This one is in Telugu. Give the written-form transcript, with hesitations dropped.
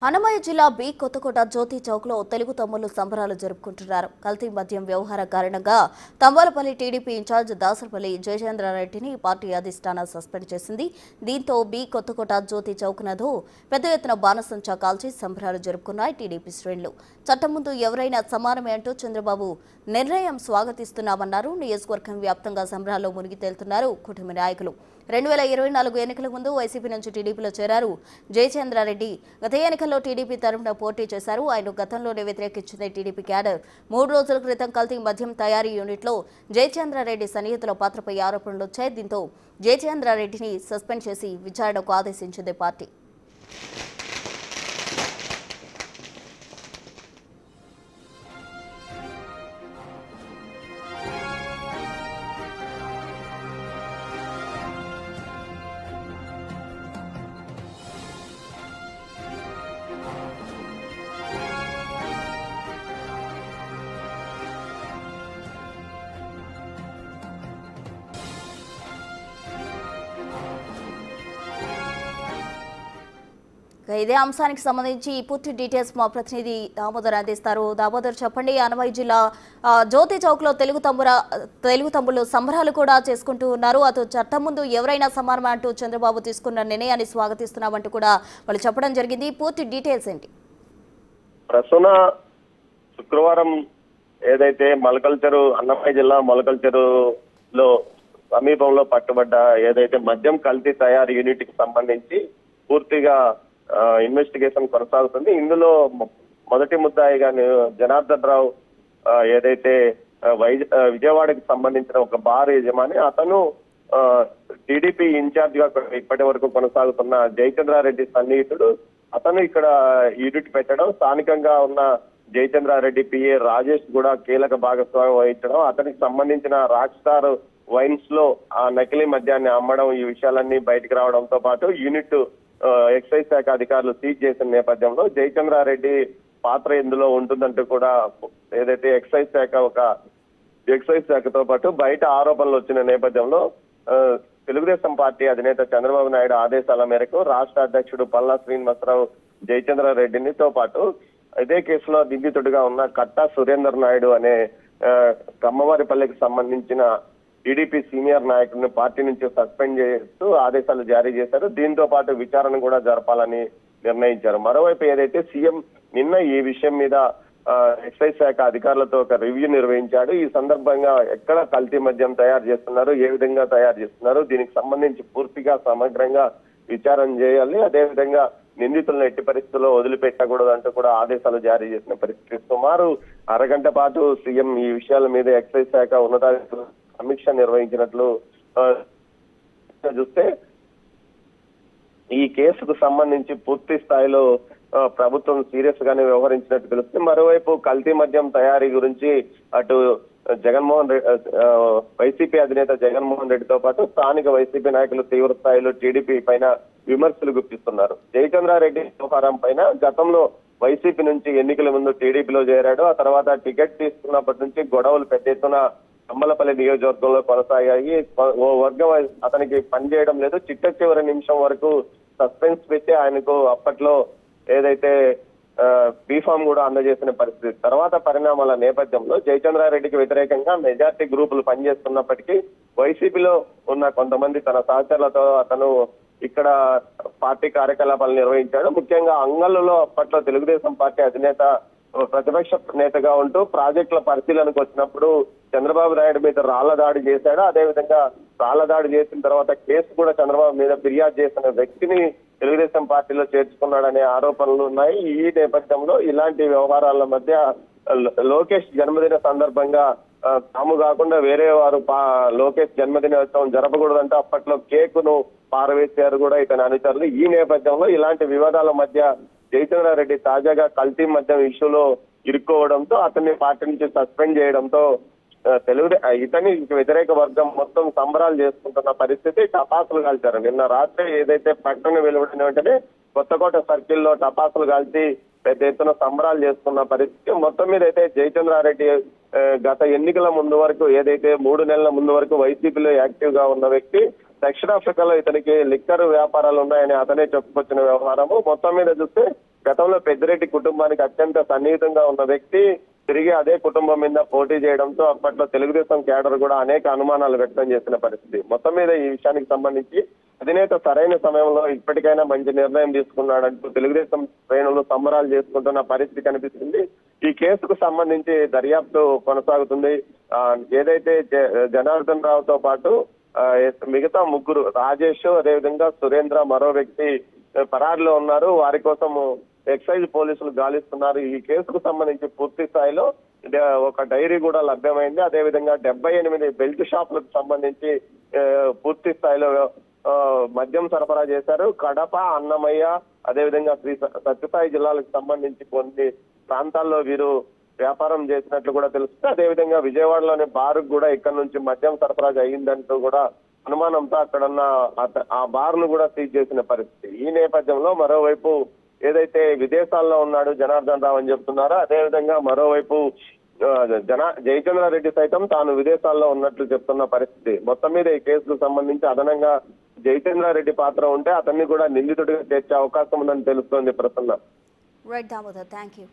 అన్నమయ్య జిల్లా బి కొత్తకోట జ్యోతి చౌక్లో తెలుగు తమ్ముళ్లు సంబరాలు జరుపుకుంటున్నారు. కల్తీ మద్యం వ్యవహార కారణంగా తంబాలపల్లి టీడీపీ ఇన్ఛార్జ్ దాసరపల్లి జయచంద్రారెడ్డిని పార్టీ అధిష్టానం సస్పెండ్ చేసింది. దీంతో బి కొత్తకోట జ్యోతి చౌక్ నందు పెద్ద ఎత్తున బాణసంచా కాల్చి సంబరాలు జరుపుకున్నాయి టీడీపీ శ్రేణులు. చట్టం ముందు ఎవరైనా సమానమే అంటూ చంద్రబాబు నిర్ణయం స్వాగతిస్తున్నామన్నారు. నియోజకవర్గం వ్యాప్తంగా సంబరాల్లో మునిగి తేలుతున్నారు కుటుంబ నాయకులు. 2024 ఎన్నికల ముందు వైసీపీ నుంచి టీడీపీలో చేరారు జయచంద్రారెడ్డి. గత ఎన్నికల్లో టీడీపీ తరఫున పోటీ చేశారు. ఆయన గతంలోనే వ్యతిరేకించింది టీడీపీ క్యాడర్. 3 రోజుల క్రితం కల్తీ మద్యం తయారీ యూనిట్లో జయచంద్రారెడ్డి సన్నిహితుల పాత్రపై ఆరోపణలు వచ్చాయి. దీంతో జయచంద్రారెడ్డిని సస్పెండ్ చేసి విచారణకు ఆదేశించింది పార్టీ. ఇదే అంశానికి సంబంధించి పూర్తి డీటెయిల్స్ మా ప్రతినిధి దామోదర్ అందిస్తారు. దామోదర్, చెప్పండి. అన్నమయ్య జిల్లా జ్యోతి చౌక్ లో తెలుగు తమ్ముళ్ళు సంబరాలు కూడా చేసుకుంటూ ఉన్నారు. అటు చట్టం ముందు ఎవరైనా సమానమే అంటూ చంద్రబాబు తీసుకున్న నిర్ణయాన్ని స్వాగతిస్తున్నామంటూ కూడా వాళ్ళు చెప్పడం జరిగింది. పూర్తి డీటెయిల్స్ ఏంటి? ప్రస్తుత శుక్రవారం ఏదైతే మొలకల్చెరు అన్నమయ్య జిల్లా మొలకల్చెరులో సమీపంలో పట్టుబడ్డ ఏదైతే మద్యం కల్తీ తయారీ యూనిట్ కి సంబంధించి పూర్తిగా ఇన్వెస్టిగేషన్ కొనసాగుతుంది. ఇందులో మొదటి ముద్దాయిగా జనార్దన్ రావు ఏదైతే విజయవాడకి సంబంధించిన ఒక బార్ యజమాని, అతను టీడీపీ ఇన్ఛార్జ్ గా ఇప్పటి వరకు కొనసాగుతున్న జయచంద్రారెడ్డి సన్నిహితుడు. అతను ఇక్కడ యూనిట్ పెట్టడం, స్థానికంగా ఉన్న జయచంద్రారెడ్డి పిఏ రాజేష్ కూడా కీలక భాగస్వామ్యం వహించడం, అతనికి సంబంధించిన రాక్ స్టార్ వైన్స్ లో ఆ నకిలీ మద్యాన్ని అమ్మడం, ఈ విషయాలన్నీ బయటకు రావడంతో పాటు యూనిట్ ఎక్సైజ్ శాఖ అధికారులు సీజ్ చేసిన నేపథ్యంలో జయచంద్రారెడ్డి పాత్ర ఇందులో ఉంటుందంటూ కూడా ఏదైతే ఎక్సైజ్ శాఖతో పాటు బయట ఆరోపణలు వచ్చిన నేపథ్యంలో తెలుగుదేశం పార్టీ అధినేత చంద్రబాబు నాయుడు ఆదేశాల మేరకు రాష్ట్ర అధ్యక్షుడు పల్లా శ్రీనివాసరావు జయచంద్రారెడ్డినితో పాటు ఇదే కేసులో నిందితుడిగా ఉన్న కట్టా సురేందర్ నాయుడు అనే కమ్మవారిపల్లికి సంబంధించిన టీడీపీ సీనియర్ నాయకుడిని పార్టీ నుంచి సస్పెండ్ చేస్తూ ఆదేశాలు జారీ చేశారు. దీంతో పాటు విచారణ కూడా జరపాలని నిర్ణయించారు. మరోవైపు ఏదైతే సీఎం నిన్న ఈ విషయం మీద ఎక్సైజ్ శాఖ అధికారులతో ఒక రివ్యూ నిర్వహించాడు. ఈ సందర్భంగా ఎక్కడ కల్తీ మద్యం తయారు చేస్తున్నారు, ఏ విధంగా తయారు చేస్తున్నారు, దీనికి సంబంధించి పూర్తిగా సమగ్రంగా విచారణ చేయాలి. అదేవిధంగా నిందితులను ఎట్టి పరిస్థితుల్లో వదిలిపెట్టకూడదు అంటూ కూడా ఆదేశాలు జారీ చేసిన పరిస్థితి. సుమారు అరగంట పాటు సీఎం ఈ విషయాల మీద ఎక్సైజ్ శాఖ ఉన్నతాధికారులు సమీక్ష నిర్వహించినట్లు చూస్తే ఈ కేసుకు సంబంధించి పూర్తి స్థాయిలో ప్రభుత్వం సీరియస్ గానే వ్యవహరించినట్టు తెలుస్తుంది. మరోవైపు కల్తీ మద్యం తయారీ గురించి అటు వైసీపీ అధినేత జగన్మోహన్ రెడ్డితో పాటు స్థానిక వైసీపీ నాయకులు తీవ్ర స్థాయిలో టీడీపీ పైన విమర్శలు గుప్పిస్తున్నారు. జయచంద్రారెడ్డి వ్యవహారం పైన గతంలో వైసీపీ నుంచి ఎన్నికల ముందు టీడీపీలో చేరాడు. ఆ తర్వాత టికెట్ తీసుకున్నప్పటి నుంచి గొడవలు పెద్ద ఎత్తున తంబాలపల్లి నియోజకవర్గంలో కొనసాగాయి. ఓ వర్గం అతనికి పనిచేయడం లేదు. చిట్ట నిమిషం వరకు సస్పెన్స్ పెట్టి ఆయనకు అప్పట్లో ఏదైతే బీఫామ్ కూడా అందజేసిన పరిస్థితి. తర్వాత పరిణామాల నేపథ్యంలో జయచంద్రారెడ్డికి వ్యతిరేకంగా మెజార్టీ గ్రూపులు పనిచేస్తున్నప్పటికీ వైసీపీలో ఉన్న కొంతమంది తన సహచరులతో అతను ఇక్కడ పార్టీ కార్యకలాపాలు నిర్వహించాడు. ముఖ్యంగా అంగళ్ళలో అప్పట్లో తెలుగుదేశం పార్టీ అధినేత ప్రతిపక్ష నేతగా ఉంటూ ప్రాజెక్టుల పరిశీలనకు వచ్చినప్పుడు చంద్రబాబు నాయుడు మీద రాళ్ల దాడి చేశాడు. అదేవిధంగా రాళ్ల దాడి చేసిన తర్వాత కేసు కూడా చంద్రబాబు మీద ఫిర్యాదు చేసిన వ్యక్తిని తెలుగుదేశం పార్టీలో చేర్చుకున్నాడనే ఆరోపణలు ఉన్నాయి. ఈ నేపథ్యంలో ఇలాంటి వ్యవహారాల మధ్య లోకేష్ జన్మదిన సందర్భంగా తాము కాకుండా వేరే వారు లోకేష్ జన్మదినోత్సవం జరపకూడదంటే అప్పట్లో కేకును పారవేశారు కూడా ఇతని అనుచరులు. ఈ నేపథ్యంలో ఇలాంటి వివాదాల మధ్య జయచంద్రారెడ్డి తాజాగా కల్తీ మద్యం ఇష్యూలో ఇరుక్కోవడంతో అతన్ని పార్టీ నుంచి సస్పెండ్ చేయడంతో ఇతని వ్యతిరేక వర్గం మొత్తం సంబరాలు చేసుకుంటున్న పరిస్థితి. టపాసులు కాల్చారు. నిన్న రాత్రి ఏదైతే ప్రకటన వెలువడిన వెంటనే కొత్తకోట సర్కిల్లో టపాసులు కాల్చి పెద్ద ఎత్తున సంబరాలు చేసుకున్న పరిస్థితి. మొత్తం మీద అయితే జయచంద్రారెడ్డి గత ఎన్నికల ముందు వరకు ఏదైతే 3 నెలల ముందు వరకు వైసీపీలో యాక్టివ్ గా ఉన్న వ్యక్తి దక్షిణాఫ్రికాలో ఇతనికి లిక్కర్ వ్యాపారాలు ఉన్నాయని అతనే చెప్పుకొచ్చిన వ్యవహారము. మొత్తం మీద చూస్తే గతంలో పెద్దిరెడ్డి కుటుంబానికి అత్యంత సన్నిహితంగా ఉన్న వ్యక్తి తిరిగి అదే కుటుంబం మీద పోటీ చేయడంతో అప్పట్లో తెలుగుదేశం క్యాడర్ కూడా అనేక అనుమానాలు వ్యక్తం చేసిన పరిస్థితి. మొత్తం మీద ఈ విషయానికి సంబంధించి అధినేత సరైన సమయంలో ఇప్పటికైనా మంచి నిర్ణయం తీసుకున్నాడంటూ తెలుగుదేశం శ్రేణులు సంబరాలు చేసుకుంటున్న పరిస్థితి కనిపిస్తుంది. ఈ కేసుకు సంబంధించి దర్యాప్తు కొనసాగుతుంది. ఏదైతే జనార్దన్ రావుతో పాటు మిగతా ముగ్గురు రాజేష్, అదేవిధంగా సురేంద్ర, మరో వ్యక్తి పరారులో ఉన్నారు. వారి కోసం ఎక్సైజ్ పోలీసులు గాలిస్తున్నారు. ఈ కేసుకు సంబంధించి పూర్తి స్థాయిలో ఒక డైరీ కూడా లభ్యమైంది. అదేవిధంగా 78 బెల్ట్ షాపులకు సంబంధించి పూర్తి స్థాయిలో మద్యం సరఫరా చేశారు. కడప, అన్నమయ్య, అదేవిధంగా శ్రీ సత్యసాయి జిల్లాలకు సంబంధించి కొన్ని ప్రాంతాల్లో వీరు వ్యాపారం చేసినట్లు కూడా తెలుస్తుంది. అదేవిధంగా విజయవాడలోని బార్ కూడా ఇక్కడ నుంచి మద్యం సరఫరా అయ్యిందంటూ కూడా అనుమానంతో అక్కడున్న ఆ బార్ ను కూడా సీజ్ చేసిన పరిస్థితి. ఈ నేపథ్యంలో మరోవైపు ఏదైతే విదేశాల్లో ఉన్నాడు జనార్దన్ రావు అని చెప్తున్నారో, అదేవిధంగా మరోవైపు జయచంద్రారెడ్డి సైతం తాను విదేశాల్లో ఉన్నట్లు చెప్తున్న పరిస్థితి. మొత్తం మీద ఈ కేసుకు సంబంధించి అదనంగా జయచంద్రారెడ్డి పాత్ర ఉంటే అతన్ని కూడా నిందితుడిగా చేర్చే అవకాశం ఉందని తెలుస్తోంది Prasanna. Right Damodar, thank you.